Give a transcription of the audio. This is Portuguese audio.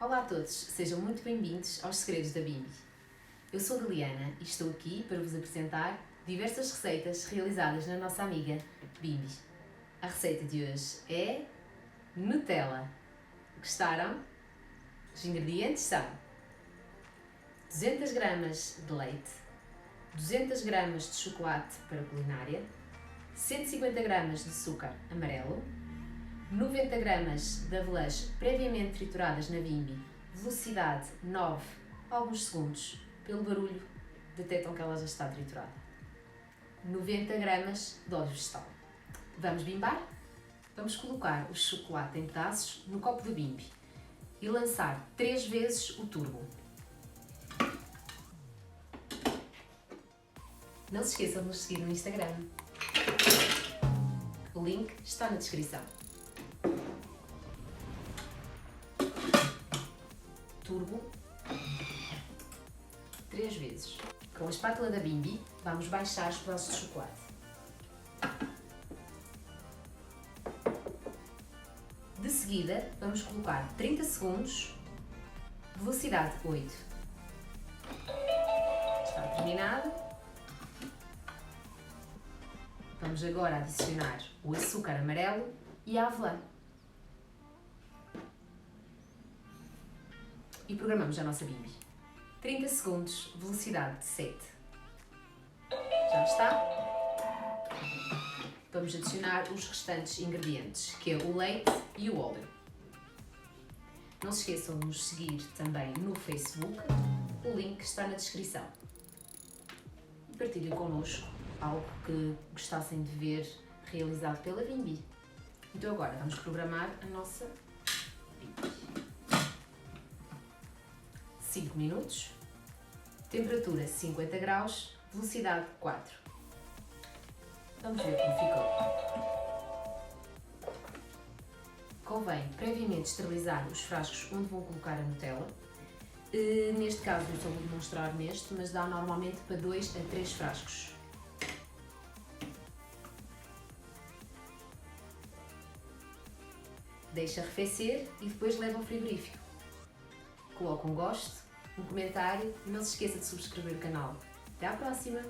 Olá a todos, sejam muito bem-vindos aos Segredos da Bimbi. Eu sou a Liliana e estou aqui para vos apresentar diversas receitas realizadas na nossa amiga Bimbi. A receita de hoje é Nutella. Gostaram? Os ingredientes são 200 gramas de leite, 200 gramas de chocolate para culinária, 150 gramas de açúcar amarelo, 90 gramas de avelãs previamente trituradas na Bimbi, velocidade 9, alguns segundos, pelo barulho detectam que ela já está triturada. 90 gramas de óleo vegetal. Vamos bimbar? Vamos colocar o chocolate em pedaços no copo de Bimbi e lançar 3 vezes o turbo. Não se esqueçam de nos seguir no Instagram. O link está na descrição. Turbo 3 vezes. Com a espátula da Bimbi, vamos baixar os pedaços de chocolate. De seguida, vamos colocar 30 segundos, velocidade 8. Está terminado. Vamos agora adicionar o açúcar amarelo e a avelã. E programamos a nossa Bimbi. 30 segundos, velocidade 7. Já está? Vamos adicionar os restantes ingredientes, que é o leite e o óleo. Não se esqueçam de nos seguir também no Facebook, o link está na descrição. E partilhem connosco algo que gostassem de ver realizado pela Bimbi. Então agora vamos programar a nossa Bimbi. 5 minutos, temperatura 50 graus, velocidade 4. Vamos ver como ficou. Convém previamente esterilizar os frascos onde vão colocar a Nutella. Neste caso, eu só vou demonstrar neste, mas dá normalmente para 2 a 3 frascos. Deixa arrefecer e depois leva ao frigorífico. Coloque um gosto, um comentário e não se esqueça de subscrever o canal. Até à próxima!